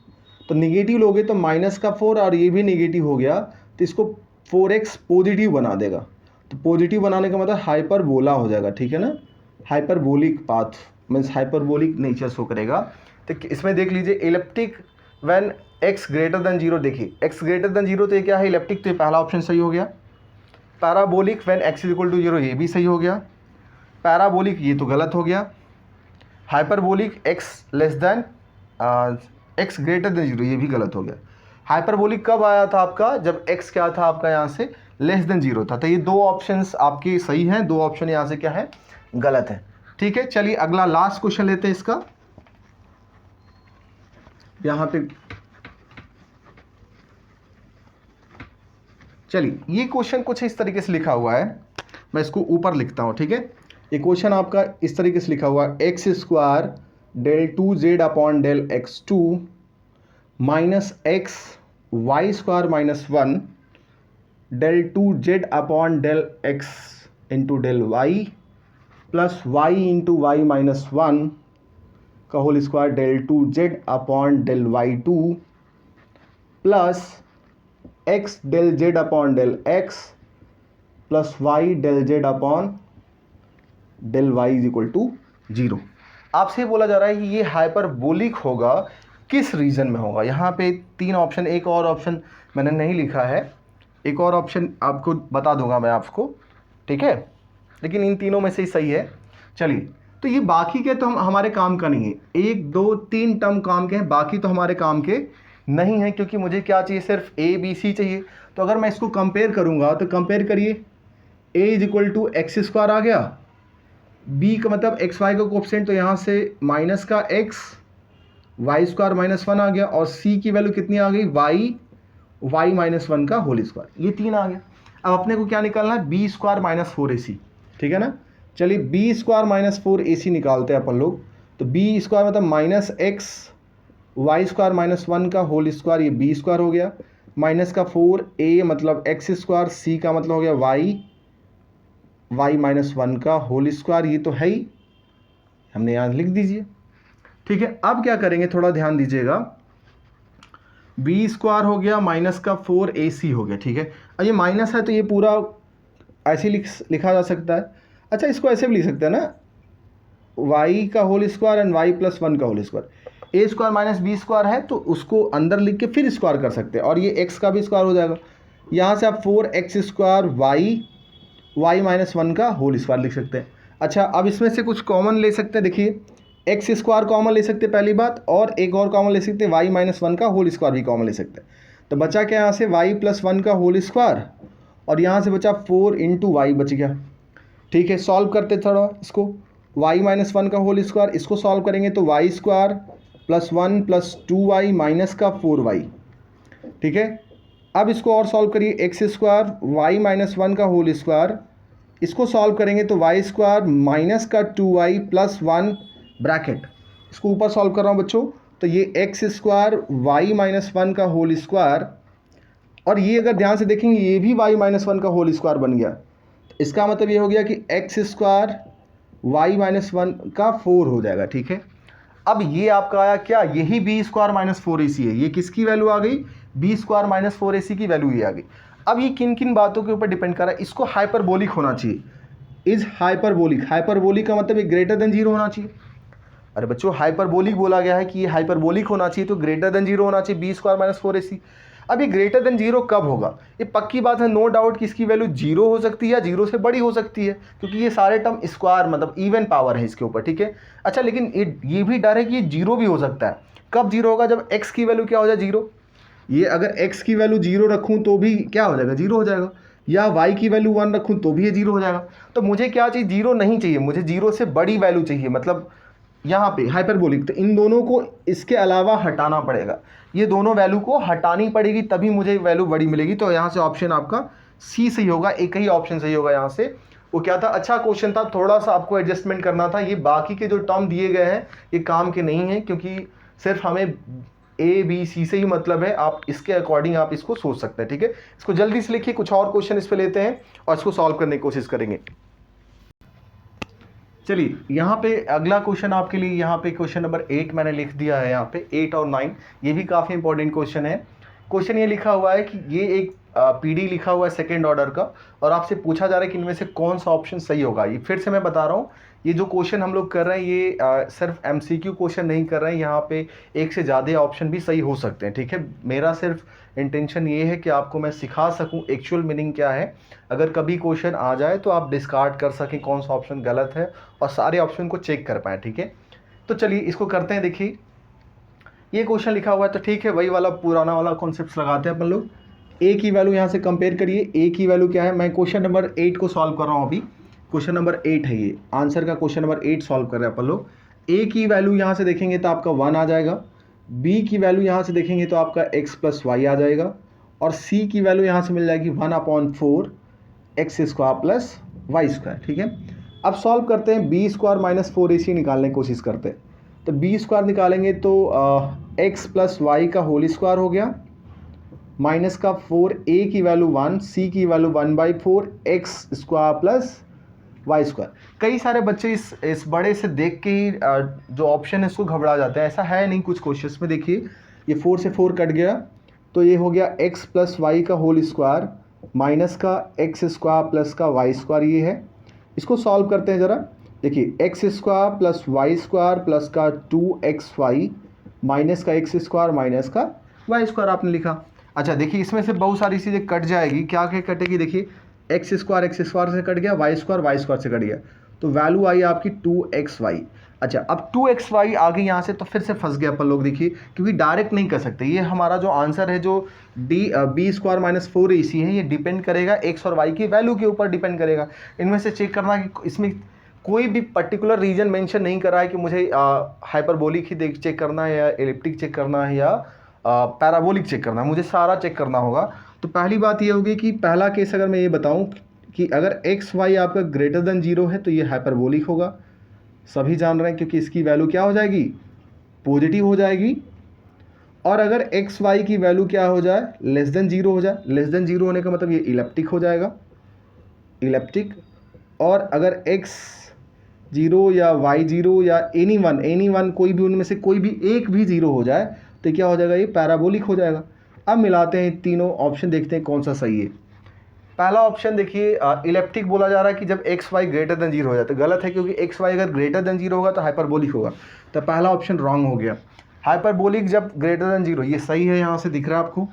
तो निगेटिव लोगे तो -4 और ये भी निगेटिव हो गया, तो इसको 4x पॉजिटिव बना देगा। तो पॉजिटिव बनाने का मतलब हाइपरबोला हो जाएगा, ठीक है ना। Hyperbolic path means hyperbolic nature show करेगा। तो इसमें देख लीजिए elliptic when x greater than 0, देखिए x ग्रेटर देन 0 तो ये क्या है, इलिप्टिक। तो ये पहला ऑप्शन सही हो गया। Parabolic when x equal to 0, ये भी सही हो गया। पैराबोलिक ये तो गलत हो गया। Hyperbolic x less than x greater than 0, ये भी गलत हो गया। हाइपरबोलिक कब आया था आपका, जब x क्या था आपका यहाँ से लेस देन 0 था। तो ये 2 ऑप्शंस आपके सही हैं, 2 ऑप्शन यहाँ से क्या है, गलत है। ठीक है, चलिए अगला लास्ट क्वेश्चन लेते हैं इसका। यहाँ पे चलिए ये क्वेश्चन कुछ इस तरीके से लिखा हुआ है, मैं इसको ऊपर लिखता हूँ, ठीक है। ये क्वेश्चन आपका इस तरीके से लिखा हुआ है, x square del 2z upon del x2 minus x Y square -1 del 2z upon del x into del y plus y into y -1 का whole square del 2z upon del y2 plus x del z upon del x plus y del z upon del y is equal to 0। आपसे बोला जा रहा है कि ये hyperbolic होगा, किस रीजन में होगा। यहाँ पे 3 ऑप्शन, एक और ऑप्शन मैंने नहीं लिखा है, एक और ऑप्शन आपको बता दूंगा मैं आपको, ठीक है, लेकिन इन तीनों में से ही सही है। चलिए तो ये बाकी के तो हमारे काम का नहीं है, 1 2 3 टर्म काम के हैं, बाकी तो हमारे काम के नहीं है, क्योंकि मुझे क्या चाहिए, सिर्फ ए बी सी चाहिए। तो अगर मैं इसको कंपेयर करूंगा तो कंपेयर करिए, a is equal to x square आ गया, b का मतलब एक्स वाई का कोफिशिएंट, तो यहाँ से माइनस का x y square minus one आ गया, और c की वैल्यू कितनी आ गई, वाई माइनस वन का होल स्क्वायर, ये 3 आ गया। अब अपने को क्या निकालना है, B square minus four A C, ठीक है ना। चलिए B square minus four A C निकालते हैं अपन लोग। तो बी स्क्वायर मतलब minus x Y square minus one का होल स्क्वायर, ये बी स्क्वायर हो गया, माइनस का फोर ए मतलब एक्स स्क्वायर, सी का मतलब हो गया वाई माइनस वन का होल स्क्वायर, ये तो है ही, हमने यहाँ लिख दीजिए, ठीक है। अब क्या करेंगे, थोड़ा ध्यान दीजिएगा, बी स्क्वायर हो गया माइनस का फोर ए सी हो गया, ठीक है। अब ये माइनस है तो ये पूरा ऐसे लिखा जा सकता है। अच्छा, इसको ऐसे भी लिख सकते हैं ना, वाई का whole square and Y plus one का whole square, A square minus B square है तो उसको अंदर लिख के फिर स्क्वायर कर सकते हैं, और ये एक्स का भी स्क्वायर हो जाएगा। यहाँ से आप four X square Y minus one का होल स्क्वायर लिख सकते हैं। अच्छा, अब इसमें से कुछ कॉमन ले सकते हैं, देखिए एक्स स्क्वायर कॉमन ले सकते हैं पहली बात, और एक और कॉमन ले सकते हैं, वाई माइनस वन का होल स्क्वायर भी कॉमन ले सकते हैं। तो बचा क्या यहाँ से, वाई प्लस वन का होल स्क्वायर, और यहाँ से बचा फोर इंटू वाई बच गया, ठीक है। सॉल्व करते थोड़ा इसको, वाई माइनस वन का होल स्क्वायर, इसको सॉल्व करेंगे तो Y square plus one plus two Y minus का फोर वाई, ठीक है। अब इसको और सॉल्व करिए, X square Y minus one का होल स्क्वायर, इसको सॉल्व करेंगे तो वाई स्क्वायर माइनस का two Y plus one bracket, इसको ऊपर सॉल्व कर रहा हूँ बच्चों, तो ये X square Y minus one का होल स्क्वायर, और ये अगर ध्यान से देखेंगे ये भी वाई माइनस वन का होल स्क्वायर बन गया। इसका मतलब ये हो गया कि X square Y minus one का फोर हो जाएगा, ठीक है। अब ये आपका आया क्या, यही B square minus four A सी है, ये किसकी वैल्यू आ गई, B square minus four A सी की वैल्यू ये आ गई। अब ये किन किन बातों के ऊपर डिपेंड कर रहा है, इसको हाइपरबोलिक होना चाहिए, इज हाइपरबोलिक, हाइपरबोलिक का मतलब ये ग्रेटर देन जीरो होना चाहिए। अरे बच्चों, हाइपरबोलिक बोला गया है कि ये हाइपरबोलिक होना चाहिए, तो ग्रेटर देन जीरो होना चाहिए, B square minus four A सी। अब ये ग्रेटर देन जीरो कब होगा, ये पक्की बात है, नो डाउट कि इसकी वैल्यू जीरो हो सकती है या जीरो से बड़ी हो सकती है, क्योंकि ये सारे टर्म स्क्वायर मतलब इवन पावर है इसके ऊपर, ठीक है। अच्छा, लेकिन ये भी डर है कि ये जीरो भी हो सकता है। कब जीरो होगा, जब एक्स की वैल्यू क्या हो जाए, जीरो। ये अगर एक्स की वैल्यू जीरो रखूँ तो भी क्या हो जाएगा, जीरो हो जाएगा, या वाई की वैल्यू वन रखूँ तो भी ये जीरो हो जाएगा। तो मुझे क्या चाहिए, जीरो नहीं चाहिए, मुझे जीरो से बड़ी वैल्यू चाहिए, मतलब यहाँ पे हाइपरबोलिक। तो इन दोनों को इसके अलावा हटाना पड़ेगा, ये दोनों वैल्यू को हटानी पड़ेगी, तभी मुझे वैल्यू बड़ी मिलेगी। तो यहाँ से ऑप्शन आपका सी सही होगा, एक ही ऑप्शन सही होगा यहाँ से। वो क्या था, अच्छा क्वेश्चन था, थोड़ा सा आपको एडजस्टमेंट करना था, ये बाकी के जो टर्म दिए गए हैं ये काम के नहीं हैं, क्योंकि सिर्फ हमें ए बी सी से ही मतलब है, आप इसके अकॉर्डिंग आप इसको सोच सकते हैं, ठीक है। इसको जल्दी से लिखिए, कुछ और क्वेश्चन इस पे लेते हैं और इसको सॉल्व करने की कोशिश करेंगे। चलिए यहाँ पे अगला क्वेश्चन आपके लिए, यहाँ पे क्वेश्चन नंबर 8 मैंने लिख दिया है, यहाँ पे 8 और 9 ये भी काफ़ी इंपॉर्टेंट क्वेश्चन है। क्वेश्चन ये लिखा हुआ है कि ये एक पीडी लिखा हुआ है सेकंड ऑर्डर का, और आपसे पूछा जा रहा है कि इनमें से कौन सा ऑप्शन सही होगा। ये फिर से मैं बता रहा हूँ, ये जो क्वेश्चन हम लोग कर रहे हैं ये सिर्फ एमसीक्यू क्वेश्चन नहीं कर रहे हैं, यहाँ पे एक से ज़्यादा ऑप्शन भी सही हो सकते हैं, ठीक है। मेरा सिर्फ इंटेंशन ये है कि आपको मैं सिखा सकूं एक्चुअल मीनिंग क्या है, अगर कभी क्वेश्चन आ जाए तो आप डिस्कार्ड कर सकें कौन सा ऑप्शन गलत है, और सारे ऑप्शन को चेक कर पाएँ, ठीक है। तो चलिए इसको करते हैं। देखिए ये क्वेश्चन लिखा हुआ है, तो ठीक है वही वाला पुराना वाला कॉन्सेप्ट लगाते हैं अपन लोग। ए की वैल्यू यहाँ से कंपेयर करिए, ए की वैल्यू क्या है, मैं क्वेश्चन नंबर 8 को सॉल्व कर रहा हूँ अभी, क्वेश्चन नंबर 8 है ये, आंसर का क्वेश्चन नंबर 8 सॉल्व कर रहे हैं अपन लोग। ए की वैल्यू यहाँ से देखेंगे तो आपका 1 आ जाएगा, बी की वैल्यू यहाँ से देखेंगे तो आपका x प्लस वाई आ जाएगा, और सी की वैल्यू यहाँ से मिल जाएगी 1/4 X square plus Y square, ठीक है। अब सॉल्व करते हैं, B square minus four A C निकालने की कोशिश करते हैं। तो बी स्क्वायर निकालेंगे तो एक्स प्लस वाई का होल स्क्वायर हो गया, माइनस का 4 ए की वैल्यू 1, सी की value 1/4 X square plus Y square. कई सारे बच्चे इस बड़े से देख के ही जो ऑप्शन है इसको घबरा जाते हैं, ऐसा है नहीं। कुछ क्वेश्चंस में देखिए ये 4 से 4 कट गया, तो ये हो गया एक्स प्लस वाई का होल स्क्वायर माइनस का एक्स स्क्वायर प्लस का वाई स्क्वायर, ये है। इसको सॉल्व करते हैं ज़रा। देखिए X square plus Y square plus का 2xy माइनस का एक्स स्क्वायर माइनस का वाई स्क्वायर आपने लिखा। अच्छा देखिए इसमें से बहुत सारी चीज़ें कट जाएगी, क्या क्या कटेगी, देखिए एक्स स्क्वायर से कट गया, वाई स्क्वायर से कट गया, तो वैल्यू आई आपकी 2xy। अच्छा, अब 2xy आ गई यहाँ से, तो फिर से फंस गए अपन लोग, देखिए, क्योंकि डायरेक्ट नहीं कर सकते। ये हमारा जो आंसर है, जो बी स्क्वायर माइनस 4ac है, ये डिपेंड करेगा x और y की वैल्यू के ऊपर डिपेंड करेगा। इनमें से चेक करना कि इसमें कोई भी पर्टिकुलर रीजन मेंशन नहीं कर रहा है कि मुझे हाइपरबोलिक ही चेक करना है, या एलिप्टिक चेक करना है, या पैराबोलिक चेक करना है, मुझे सारा चेक करना होगा। तो पहली बात ये होगी कि पहला केस अगर मैं ये बताऊँ कि अगर एक्स वाई आपका ग्रेटर देन 0 है तो ये हाइपरबोलिक होगा, सभी जान रहे हैं, क्योंकि इसकी वैल्यू क्या हो जाएगी, पॉजिटिव हो जाएगी। और अगर एक्स वाई की वैल्यू क्या हो जाए, लेस देन 0 हो जाए, लेस देन 0 होने का मतलब ये इलेप्टिक हो जाएगा, इलेप्टिक। और अगर x 0 या y 0 या एनी वन कोई भी उनमें से कोई भी एक भी 0 हो जाए तो क्या हो जाएगा, ये पैराबोलिक हो जाएगा। अब मिलाते हैं तीनों ऑप्शन, देखते हैं कौन सा सही है। पहला ऑप्शन देखिए, इलेप्टिक बोला जा रहा है कि जब एक्स वाई ग्रेटर देन 0 हो जाए, तो गलत है, क्योंकि एक्स वाई अगर ग्रेटर देन 0 होगा तो हाइपरबोलिक होगा, तो पहला ऑप्शन रॉन्ग हो गया। हाइपरबोलिक जब ग्रेटर देन 0, ये सही है, यहाँ से दिख रहा है आपको।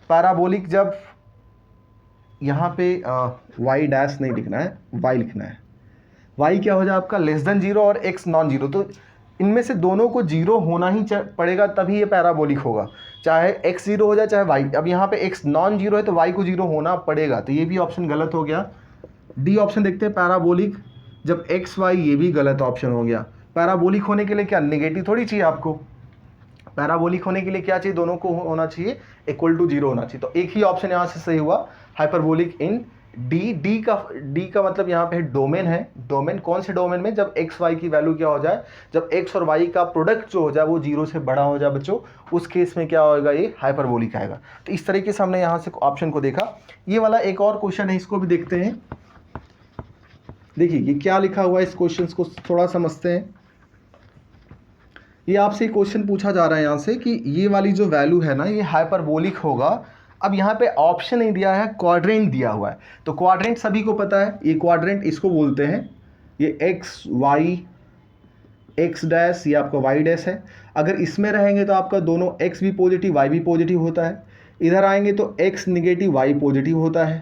पैराबोलिक जब, यहाँ पे वाई डैश नहीं लिखना है, वाई लिखना है, वाई क्या हो जाए आपका, लेस देन 0 और एक्स नॉन 0, तो इनमें से दोनों को 0 होना ही पड़ेगा, तभी ये पैराबोलिक होगा, चाहे x 0 हो जाए चाहे y। अब यहाँ पे x नॉन 0 है तो y को 0 होना पड़ेगा, तो ये भी ऑप्शन गलत हो गया। डी ऑप्शन देखते हैं, पैराबोलिक जब x y, ये भी गलत ऑप्शन हो गया। पैराबोलिक होने के लिए क्या निगेटिव थोड़ी चाहिए आपको, पैराबोलिक होने के लिए क्या चाहिए, दोनों को होना चाहिए इक्वल टू 0 होना चाहिए, तो एक ही ऑप्शन यहाँ से सही हुआ, हाइपरबोलिक इन डी का मतलब यहाँ पे है डोमेन है। डोमेन कौन से डोमेन में, जब एक्स वाई की वैल्यू क्या हो जाए, जब एक्स और वाई का प्रोडक्ट जो हो जाए वो 0 से बड़ा हो जाए बच्चों, उस केस में क्या होगा, ये हाइपरबोलिक आएगा। तो इस तरीके से हमने यहाँ से ऑप्शन को देखा। ये वाला एक और क्वेश्चन है, इसको भी देखते हैं। देखिए ये क्या लिखा हुआ है, इस क्वेश्चन को थोड़ा समझते हैं। ये आपसे क्वेश्चन पूछा जा रहा है यहाँ से कि ये वाली जो वैल्यू है ना, ये हाइपरबोलिक होगा। अब यहाँ पे ऑप्शन नहीं दिया है, क्वाड्रेंट दिया हुआ है। तो क्वाड्रेंट सभी को पता है, ये क्वाड्रेंट इसको बोलते हैं, ये एक्स वाई, एक्स डैश, ये आपका वाई डैश है। अगर इसमें रहेंगे तो आपका दोनों एक्स भी पॉजिटिव वाई भी पॉजिटिव होता है। इधर आएंगे तो एक्स निगेटिव वाई पॉजिटिव होता है।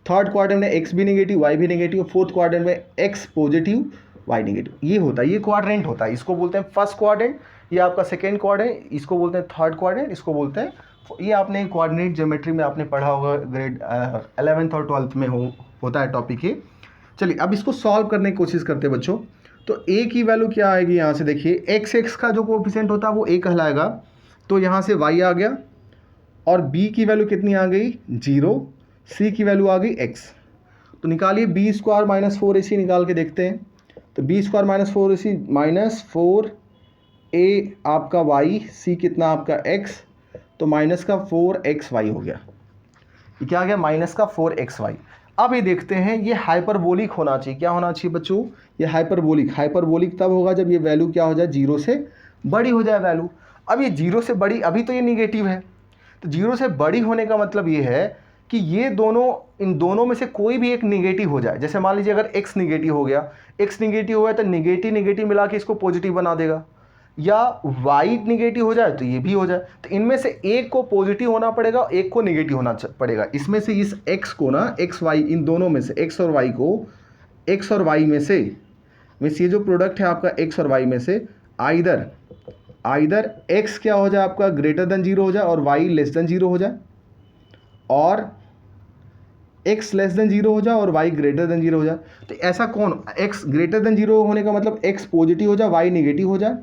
थर्ड क्वाड्रेंट में एक्स भी निगेटिव वाई भी निगेटिव। फोर्थ क्वाड्रेंट में एक्स पॉजिटिव वाई नेगेटिव, ये होता है, ये क्वाड्रेंट होता है। इसको बोलते हैं फर्स्ट क्वाड्रेंट, ये आपका सेकेंड क्वाड्रेंट, इसको बोलते हैं थर्ड क्वाड्रेंट, इसको बोलते हैं, ये आपने कोऑर्डिनेट ज्योमेट्री में आपने पढ़ा होगा, ग्रेड 11th और 12th में होता है टॉपिक ये। चलिए अब इसको सॉल्व करने की कोशिश करते हैं बच्चों। तो a की वैल्यू क्या आएगी, यहाँ से देखिए x का जो कोएफिशिएंट होता है वो a कहलाएगा, तो यहाँ से y आ गया, और b की वैल्यू कितनी आ गई, 0, c की वैल्यू आ गई x। तो निकालिए बी स्क्वायर माइनस 4ac निकाल के देखते हैं। तो B square minus 4ac minus 4a आपका y, c कितना आपका x, तो माइनस का 4xy हो गया। ये क्या आ गया, माइनस का 4xy। अब ये देखते हैं, ये हाइपरबोलिक होना चाहिए, क्या होना चाहिए बच्चों, ये हाइपरबोलिक तब होगा जब ये वैल्यू क्या हो जाए, 0 से बड़ी हो जाए वैल्यू। अब ये 0 से बड़ी, अभी तो ये निगेटिव है, तो 0 से बड़ी होने का मतलब ये है कि ये दोनों, इन दोनों में से कोई भी एक निगेटिव हो जाए। जैसे मान लीजिए अगर x निगेटिव हो गया, x निगेटिव हो गया तो निगेटिव मिला के इसको पॉजिटिव बना देगा, या y निगेटिव हो जाए तो ये भी हो जाए। तो इनमें से एक को पॉजिटिव होना पड़ेगा, एक को निगेटिव होना पड़ेगा। इसमें से इस x को ना, x y, इन दोनों में से x और y को, x और y में से, मीन्स ये जो प्रोडक्ट है आपका x और y में से, आइदर x क्या हो जाए आपका, ग्रेटर देन 0 हो जाए और y लेस देन 0 हो जाए, और x लेस देन 0 हो जाए और y ग्रेटर देन 0 हो जाए। तो ऐसा कौन, x ग्रेटर देन 0 होने का मतलब x पॉजिटिव हो जाए y निगेटिव हो जाए,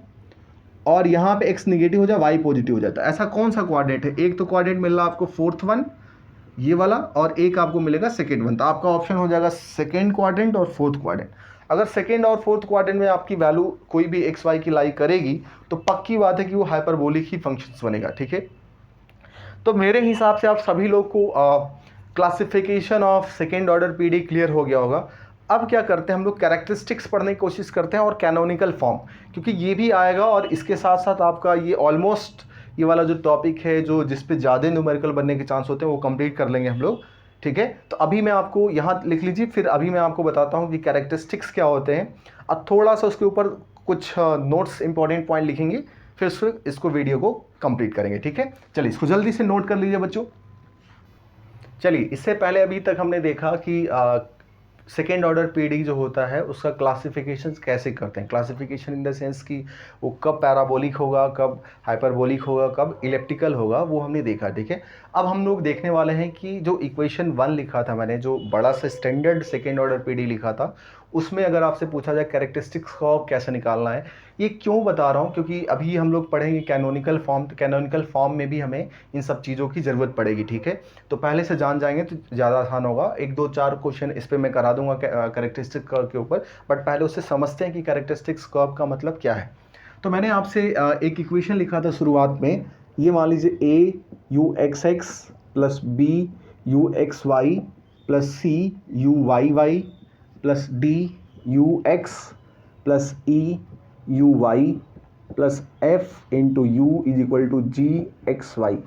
और यहाँ पे x निगेटिव हो जाए y पॉजिटिव हो जाता है। ऐसा कौन सा क्वाड्रेंट है, एक तो क्वाड्रेंट मिल रहा है आपको फोर्थ वन ये वाला, और एक आपको मिलेगा सेकेंड वन। तो आपका ऑप्शन हो जाएगा सेकेंड क्वाड्रेंट और फोर्थ क्वाड्रेंट। अगर सेकेंड और फोर्थ क्वाड्रेंट में आपकी वैल्यू कोई भी एक्स वाई की लाई करेगी तो पक्की बात है कि वो हाइपरबोलिक ही फंक्शंस बनेगा, ठीक है। तो मेरे हिसाब से आप सभी लोग को classification of second order PD clear हो गया होगा। अब क्या करते हैं हम लोग, कैरेक्टरिस्टिक्स पढ़ने की कोशिश करते हैं और कैनोनिकल फॉर्म, क्योंकि ये भी आएगा, और इसके साथ साथ आपका ये ऑलमोस्ट ये वाला जो टॉपिक है जो जिस पे ज़्यादा न्यूमेरिकल बनने के चांस होते हैं वो कंप्लीट कर लेंगे हम लोग, ठीक है। तो अभी मैं आपको यहाँ लिख लीजिए, फिर अभी मैं आपको बताता हूँ कि कैरेक्टरिस्टिक्स क्या होते हैं। अब थोड़ा सा उसके ऊपर कुछ नोट्स इंपॉर्टेंट पॉइंट लिखेंगे, फिर इसको वीडियो को कंप्लीट करेंगे, ठीक है। चलिए इसको जल्दी से नोट कर लीजिए बच्चों। चलिए इससे पहले अभी तक हमने देखा कि सेकेंड ऑर्डर पीडी जो होता है उसका क्लासिफिकेशन कैसे करते हैं, क्लासिफिकेशन इन द सेंस कि वो कब पैराबोलिक होगा, कब हाइपरबोलिक होगा, कब इलिप्टिकल होगा, वो हमने देखा। ठीक है, अब हम लोग देखने वाले हैं कि जो इक्वेशन 1 लिखा था मैंने, जो बड़ा सा स्टैंडर्ड सेकेंड ऑर्डर पीडी लिखा था, उसमें अगर आपसे पूछा जाए कैरेक्टरिस्टिक्स को कैसे निकालना है, ये क्यों बता रहा हूँ, क्योंकि अभी हम लोग पढ़ेंगे कैनोनिकल फॉर्म, तो कैनोनिकल फॉर्म में भी हमें इन सब चीज़ों की ज़रूरत पड़ेगी। ठीक है, तो पहले से जान जाएंगे तो ज़्यादा आसान होगा। 1 2 4 क्वेश्चन इस पर मैं करा दूंगा कैरेक्टरिस्टिक कर्व के ऊपर, बट पहले उससे समझते हैं कि कैरेक्टरिस्टिक्स कर्व का मतलब क्या है। तो मैंने आपसे एक इक्वेशन लिखा था शुरुआत में, ये मान लीजिए a u x x plus b u x y plus c u y y plus d u x plus e u y plus f into u is equal to g x y.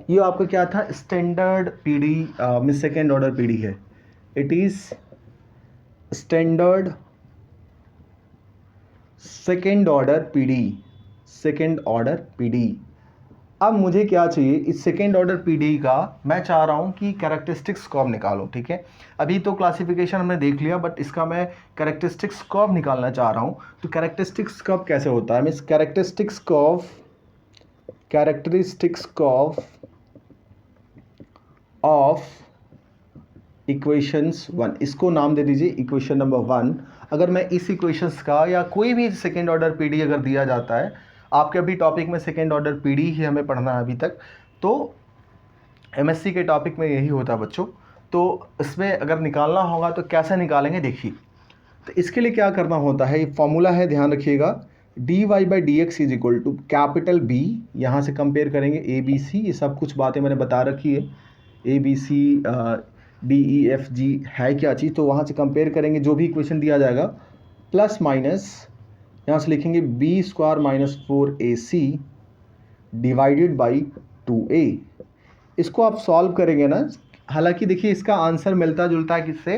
ये आपका क्या था, standard PD में second order PD है। It is standard second order PD, second order PD. अब मुझे क्या चाहिए, इस सेकेंड ऑर्डर पीडी का मैं चाह रहा हूं कि कैरेक्टरिस्टिक्स कर्व निकालो। ठीक है, अभी तो क्लासिफिकेशन हमने देख लिया, बट इसका मैं कैरेक्टरिस्टिक्स कर्व निकालना चाह रहा हूं। तो कैरेक्टरिस्टिक्स कर्व कैसे होता है, means characteristics curve of equations 1, इसको नाम दे दीजिए इक्वेशन नंबर 1। अगर मैं इस इक्वेशंस का या कोई भी सेकेंड ऑर्डर पीडी अगर दिया जाता है, आपके अभी टॉपिक में सेकेंड ऑर्डर पीडी ही हमें पढ़ना है अभी तक, तो एमएससी के टॉपिक में यही होता है बच्चों। तो इसमें अगर निकालना होगा तो कैसे निकालेंगे, देखिए। तो इसके लिए क्या करना होता है, ये फॉर्मूला है, ध्यान रखिएगा। D Y by D x is equal to capital B, यहाँ से कंपेयर करेंगे ए बी सी, ये सब कुछ बातें मैंने बता रखी है, A B C D E F G है क्या चीज़, तो वहाँ से कंपेयर करेंगे जो भी इक्वेशन दिया जाएगा, प्लस माइनस यहाँ से लिखेंगे B square minus 4ac divided by 2a। इसको आप सॉल्व करेंगे ना, हालांकि देखिए इसका आंसर मिलता जुलता है किससे,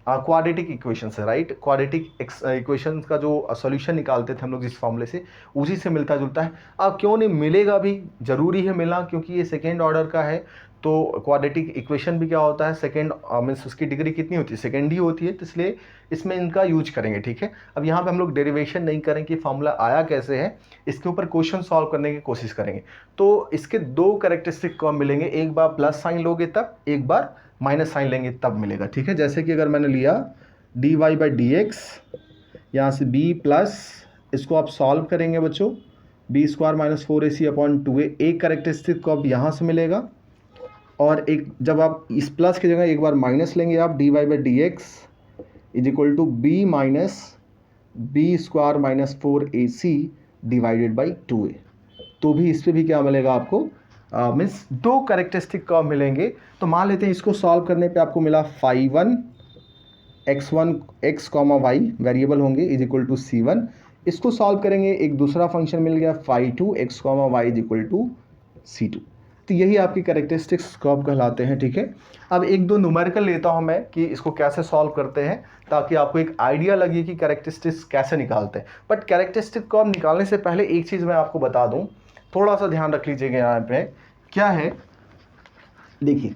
क्वाड्रेटिक इक्वेशन से, राइट। क्वाड्रेटिक इक्वेशन का जो सॉल्यूशन निकालते थे हम लोग जिस फॉर्मूले से, उसी से मिलता जुलता है। अब क्यों नहीं मिलेगा, भी जरूरी है मिलना, क्योंकि ये सेकेंड ऑर्डर का है। तो क्वाड्रेटिक इक्वेशन भी क्या होता है, सेकेंड मीन्स उसकी डिग्री कितनी होती है, सेकेंड ही होती है, तो इसलिए इसमें इनका यूज करेंगे। ठीक है, अब यहाँ पे हम लोग डेरिवेशन नहीं करें कि फॉर्मूला आया कैसे है, इसके ऊपर क्वेश्चन सॉल्व करने की कोशिश करेंगे। तो इसके दो कैरेक्टरिस्टिक कब मिलेंगे, एक बार प्लस साइन लोगे तब, एक बार माइनस साइन लेंगे तब मिलेगा। ठीक है, जैसे कि अगर मैंने लिया D Y by D X, यहाँ से बी प्लस, इसको आप सॉल्व करेंगे बच्चों, B square minus 4ac upon 2a, एक कैरेक्टरिस्टिक को अब यहाँ से मिलेगा, और एक जब आप इस प्लस की जगह एक बार माइनस लेंगे आप, D Y by D x is equal to B minus B square minus 4ac divided by 2a। तो भी इस पर भी क्या मिलेगा आपको, मीन्स दो कैरेक्टरिस्टिक कर्व मिलेंगे। तो मान लेते हैं इसको सॉल्व करने पे आपको मिला phi1 x1 x comma y variable होंगे इज इक्वल टू c1। इसको सॉल्व करेंगे, एक दूसरा फंक्शन मिल गया phi2 x comma y is equal to c2। तो यही आपकी कैरेक्टरिस्टिक्स कर्व कहलाते हैं। ठीक है, अब एक दो न्यूमेरिकल लेता हूं मैं कि इसको कैसे सॉल्व करते हैं, ताकि आपको एक आइडिया लगे कि कैरेक्टरिस्टिक्स कैसे निकालते हैं। बट कैरेक्टरिस्टिक कर्व निकालने से पहले एक चीज़ मैं आपको बता दूं, थोड़ा सा ध्यान रख लीजिएगा। यहाँ पे क्या है, देखिए,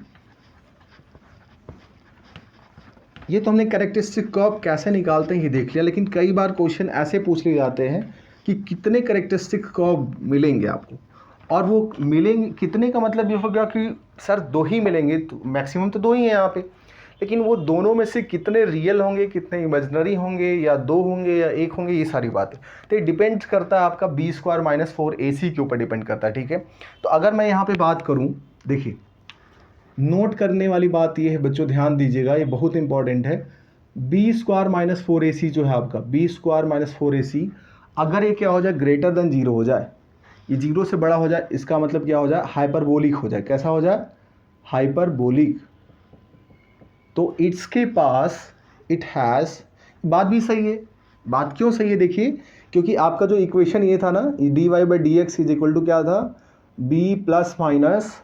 ये तो हमने कैरेक्टरिस्टिक कर्व कैसे निकालते हैं ये देख लिया, लेकिन कई बार क्वेश्चन ऐसे पूछ लिए जाते हैं कि कितने कैरेक्टरिस्टिक कर्व मिलेंगे आपको, और वो मिलेंगे कितने का मतलब ये हो गया कि सर दो ही मिलेंगे, तो मैक्सिमम तो दो ही हैं यहाँ पे, लेकिन वो दोनों में से कितने रियल होंगे, कितने इमेजिनरी होंगे, या दो होंगे या एक होंगे, ये सारी बातें तो ये डिपेंड करता है आपका बी स्क्वायर माइनस 4ac के ऊपर डिपेंड करता है। ठीक है, तो अगर मैं यहाँ पे बात करूँ, देखिए नोट करने वाली बात ये है बच्चों, ध्यान दीजिएगा, ये बहुत इंपॉर्टेंट है। बी स्क्वायर माइनस 4ac जो है आपका, बी स्क्वायर माइनस 4ac, अगर ये क्या हो जाए, ग्रेटर देन जीरो हो जाए, ये जीरो से बड़ा हो जाए, इसका मतलब क्या हो जाए, हाइपरबोलिक हो जाए। कैसा हो जाए, हाइपरबोलिक। तो इसके पास इट हैज़, बात भी सही है। बात क्यों सही है, देखिए, क्योंकि आपका जो इक्वेशन ये था ना, D Y by D x is equal to क्या था, B plus minus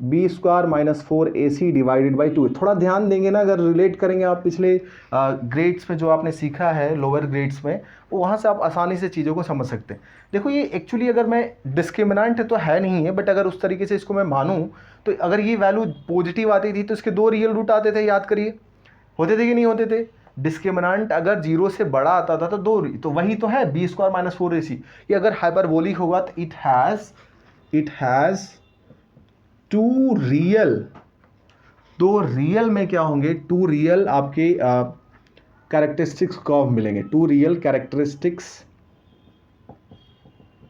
B square minus 4ac divided by 2। थोड़ा ध्यान देंगे ना, अगर रिलेट करेंगे आप पिछले ग्रेड्स में जो आपने सीखा है लोअर ग्रेड्स में, वो वहाँ से आप आसानी से चीज़ों को समझ सकते हैं। देखो ये एक्चुअली अगर मैं डिस्क्रिमिनेंट तो है नहीं है, बट अगर उस तरीके से इसको मैं मानूँ, तो अगर ये वैल्यू पॉजिटिव आती थी तो इसके दो रियल रूट आते थे, याद करिए, होते थे कि नहीं होते थे? डिस्क्रिमिनेंट अगर 0 से बड़ा आता था तो 2, तो वही तो है बी स्क्वायर माइनस 4ac। ये अगर हाइपरबोलिक होगा तो इट हैज़ टू रियल, तो रियल में क्या होंगे? टू रियल आपके कैरेक्टरिस्टिक्स कर्व मिलेंगे, two real characteristics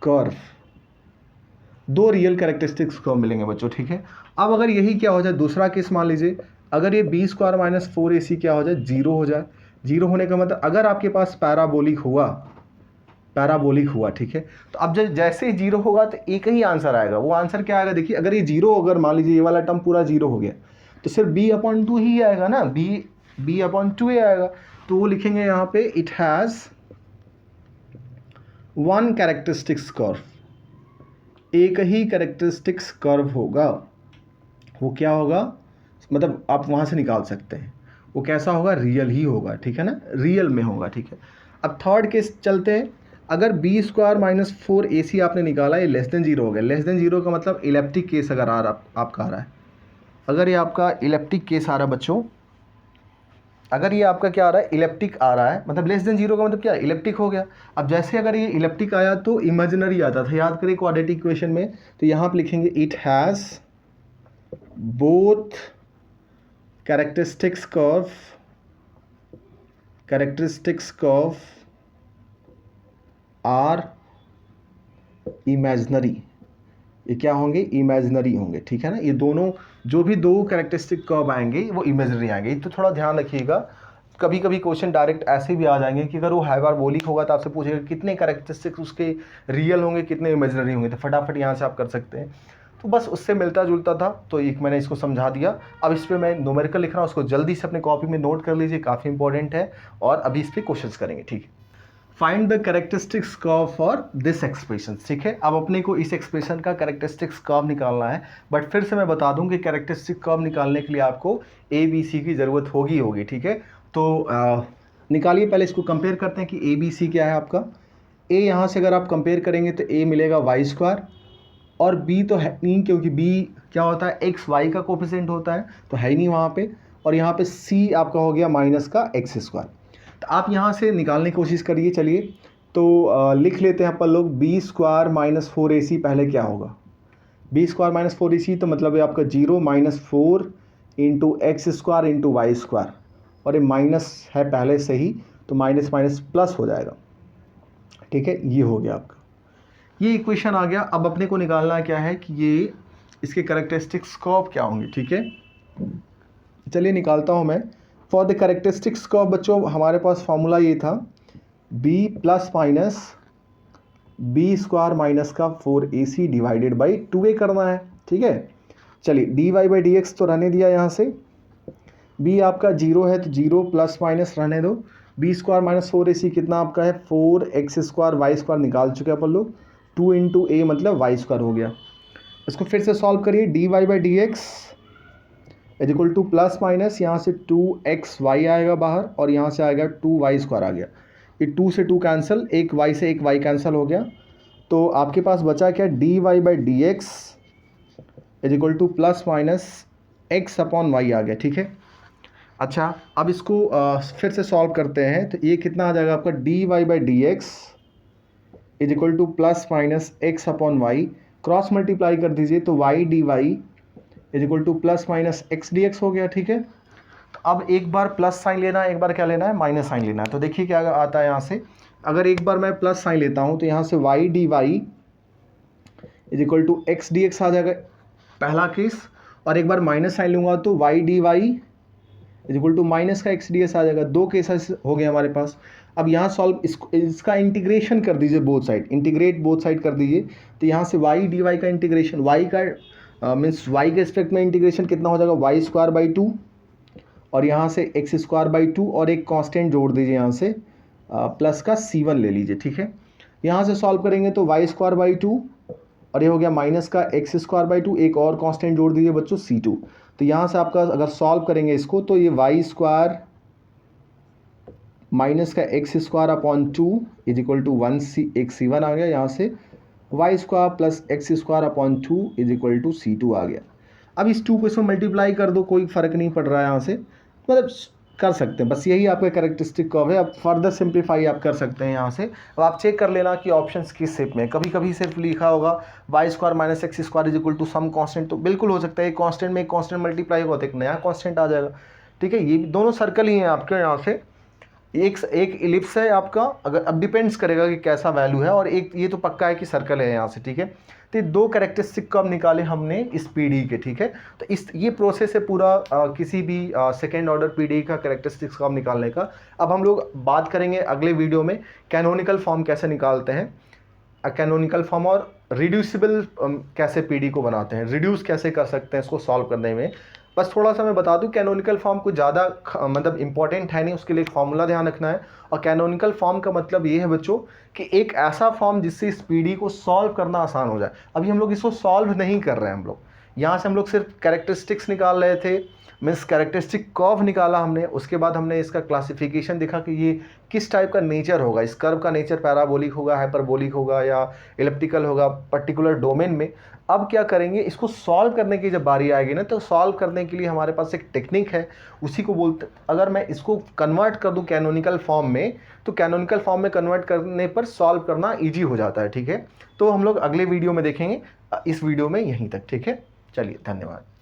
curve, 2 real characteristics curve मिलेंगे बच्चों, ठीक है। अब अगर यही क्या हो जाए, दूसरा केस मान लीजिए, अगर ये बी स्क्वायर माइनस 4ac क्या हो जाए? 0 हो जाए। 0 होने का मतलब अगर आपके पास पैराबोलिक हुआ, ठीक है, तो अब जैसे ही 0 होगा तो एक ही आंसर आएगा। वो आंसर क्या आएगा? देखिए, अगर ये 0, अगर मान लीजिए ये वाला टर्म पूरा 0 हो गया तो सिर्फ b/2 ही आएगा ना, b/2 ही आएगा। तो वो लिखेंगे यहाँ पे इट हैज़ 1 कैरेक्टरिस्टिक्स कर्व, एक ही कैरेक्टरिस्टिक्स कर्व होगा। वो क्या होगा? मतलब आप वहाँ से निकाल सकते हैं वो कैसा होगा? रियल ही होगा, ठीक है ना, रियल में होगा, ठीक है। अब थर्ड केस चलते हैं। अगर बी स्क्वायर माइनस 4ac आपने निकाला, ये लेस देन 0 हो गया। लेस देन 0 का मतलब इलेप्टिक केस अगर आपका आ रहा है, अगर ये आपका इलेप्टिक केस आ रहा है बच्चों, अगर ये आपका क्या आ रहा है? इलेप्टिक आ रहा है, मतलब लेस देन 0 का मतलब क्या? इलेप्टिक हो गया। अब जैसे अगर ये इलेप्टिक आया तो इमेजिनरी आता था, याद करिए क्वाड्रेटिक इक्वेशन में, तो यहाँ पे लिखेंगे it has both characteristics curve are imaginary. ये क्या होंगे? इमेजिनरी होंगे, ठीक है ना। ये दोनों जो भी 2 कैरेक्टरिस्टिक कर्व आएंगे वो इमेजिनरी आएंगे। तो थोड़ा ध्यान रखिएगा, कभी कभी क्वेश्चन डायरेक्ट ऐसे भी आ जाएंगे कि अगर वो हाइपरबोलिक होगा तो आपसे पूछेगा कितने कैरेक्टरिस्टिक्स उसके रियल होंगे, कितने इमेजिनरी होंगे, तो फटाफट यहाँ से आप कर सकते हैं। तो बस उससे मिलता जुलता था, तो एक मैंने इसको समझा दिया। अब इस पर मैं न्यूमेरिकल लिख रहा हूँ, उसको जल्दी से अपने कॉपी में नोट कर लीजिए, काफ़ी इंपॉर्टेंट है। और अभी इस पर क्वेश्चन करेंगे, ठीक है। Find the characteristics curve for this expression, ठीक है। अब अपने को इस एक्सप्रेशन का कैरेक्टरिस्टिक्स कर्व निकालना है, बट फिर से मैं बता दूं कि कैरेक्टरिस्टिक कर्व निकालने के लिए आपको ए बी सी की ज़रूरत होगी, ठीक है। तो निकालिए, पहले इसको कंपेयर करते हैं कि ए बी सी क्या है आपका। ए यहाँ से अगर आप कंपेयर करेंगे तो ए मिलेगा वाई स्क्वायर, और बी तो है नहीं, क्योंकि बी क्या होता है? एक्स वाई का कोफिशिएंट होता है, तो है ही नहीं वहाँ पे। और यहाँ पे सी आपका हो गया माइनस का एक्स स्क्वायर। तो आप यहाँ से निकालने की कोशिश करिए। चलिए, तो लिख लेते हैं अपन लोग, बी स्क्वायर माइनस 4ac पहले क्या होगा? बी स्क्वायर माइनस 4ac तो मतलब है आपका 0 minus 4 into X square into Y square, और ये माइनस है पहले से ही, तो माइनस माइनस प्लस हो जाएगा, ठीक है। ये हो गया आपका, ये इक्वेशन आ गया। अब अपने को निकालना क्या है कि ये इसके कैरेक्टरिस्टिक्स कर्व क्या होंगे, ठीक है। चलिए निकालता हूँ मैं। फॉर द कैरेक्टरिस्टिक्स कर्व बच्चों हमारे पास फॉर्मूला ये था, b plus minus B square minus का 4ac डिवाइडेड बाई 2a करना है, ठीक है। चलिए dy बाई डी एक्स तो रहने दिया यहाँ से, b आपका 0 है तो 0 प्लस माइनस रहने दो। बी स्क्वायर माइनस 4ac कितना आपका है? 4x स्क्वायर वाई स्क्वायर निकाल चुके हैं अपन लोग, 2 इंटू ए मतलब वाई स्क्वायर हो गया। इसको फिर से सॉल्व करिए, dy by D x is equal to plus minus यहाँ से 2xy आएगा बाहर, और यहाँ से आएगा 2y स्क्वायर आ गया। ये 2 से 2 कैंसिल, एक y से एक y कैंसिल हो गया, तो आपके पास बचा क्या? dy by D x is equal to plus minus x upon y आ गया, ठीक है। अच्छा, अब इसको फिर से सॉल्व करते हैं, तो ये कितना आ जाएगा आपका? dy by D x is equal to plus minus x upon Y, cross multiply कर दीजिए तो y dy is equal to plus minus X D X हो गया, ठीक है। तो अब एक बार प्लस साइन लेना है, एक बार क्या लेना है? माइनस साइन लेना है। तो देखिए क्या आता है यहाँ से, अगर एक बार मैं प्लस साइन लेता हूँ तो यहाँ से y D Y is equal to x D x आ जाएगा, पहला केस। और एक बार माइनस साइन लूँगा तो Y D Y is equal to minus का एक्स डी एक्स आ जाएगा। 2 केसेस हो गए हमारे पास। अब यहाँ सॉल्व इसका इंटीग्रेशन कर दीजिए, both side integrate both side कर दीजिए। तो यहाँ से वाई डी वाई का इंटीग्रेशन, वाई का मीन्स वाई के रिस्पेक्ट में इंटीग्रेशन कितना हो जाएगा? वाई स्क्वायर बाई 2, और यहाँ से एक्स स्क्वायर बाई 2, और एक कांस्टेंट जोड़ दीजिए यहाँ से, प्लस का c1 ले लीजिए, ठीक है। यहाँ से सॉल्व करेंगे तो वाई स्क्वायर बाई 2, और ये हो गया माइनस का एक्स स्क्वायर बाई 2, एक और कांस्टेंट जोड़ दीजिए बच्चों c2। तो यहाँ से आपका अगर सॉल्व करेंगे इसको तो ये वाई स्क्वायर माइनस का X square upon 2 is equal to 1 एक c1 आ गया। यहाँ से Y square plus X square upon 2 is equal to c2 आ गया। अब इस 2 को इसमें मल्टीप्लाई कर दो, कोई फ़र्क नहीं पड़ रहा है यहाँ से, मतलब कर सकते हैं। बस यही आपका कैरेक्टरिस्टिक कर्व है। अब फर्दर सिंप्लीफाई आप कर सकते हैं यहाँ से। अब आप चेक कर लेना कि ऑप्शंस किस शेप में। कभी कभी सिर्फ लिखा होगा Y square minus X square is equal to some constant, तो बिल्कुल हो सकता है एक कांस्टेंट में एक कांस्टेंट मल्टीप्लाई होगा तो एक नया कांस्टेंट आ जाएगा। ठीक है, ये दोनों सर्कल ही हैं आपके यहाँ से। एक इलिप्स है आपका, अगर अब डिपेंड्स करेगा कि कैसा वैल्यू है, और एक ये तो पक्का है कि सर्कल है यहाँ से। ठीक है, तो ये दो कैरेक्टरिस्टिक कब निकाले हमने इस पीडी के। ठीक है, तो इस ये प्रोसेस है पूरा किसी भी सेकेंड ऑर्डर पीडी का कैरेक्टरिस्टिक्स कब निकालने का। अब हम लोग बात करेंगे अगले वीडियो में कैनोनिकल फॉर्म कैसे निकालते हैं, कैनोनिकल फॉर्म और रिड्यूसिबल कैसे पीडी को बनाते हैं, रिड्यूस कैसे कर सकते हैं इसको सॉल्व करने में। बस थोड़ा सा मैं बता दूं, कैनोनिकल फॉर्म कुछ ज़्यादा मतलब इंपॉर्टेंट है नहीं, उसके लिए एक फॉर्मूला ध्यान रखना है। और कैनोनिकल फॉर्म का मतलब ये है बच्चों कि एक ऐसा फॉर्म जिससे इस पीडी को सॉल्व करना आसान हो जाए। अभी हम लोग इसको सॉल्व नहीं कर रहे हैं, हम लोग यहाँ से हम लोग सिर्फ कैरेक्टरिस्टिक्स निकाल रहे थे, मीन्स कैरेक्टरिस्टिक कर्व निकाला हमने। उसके बाद हमने इसका क्लासिफिकेशन देखा कि ये किस टाइप का नेचर होगा, इस कर्व का नेचर पैराबोलिक होगा, हाइपरबोलिक होगा या इलिप्टिकल होगा पर्टिकुलर डोमेन में। अब क्या करेंगे, इसको सॉल्व करने की जब बारी आएगी ना, तो सॉल्व करने के लिए हमारे पास एक टेक्निक है, उसी को बोलते, अगर मैं इसको कन्वर्ट कर दूं कैनोनिकल फॉर्म में, तो कैनोनिकल फॉर्म में कन्वर्ट करने पर सॉल्व करना ईजी हो जाता है। ठीक है, तो हम लोग अगले वीडियो में देखेंगे, इस वीडियो में यहीं तक। ठीक है, चलिए धन्यवाद।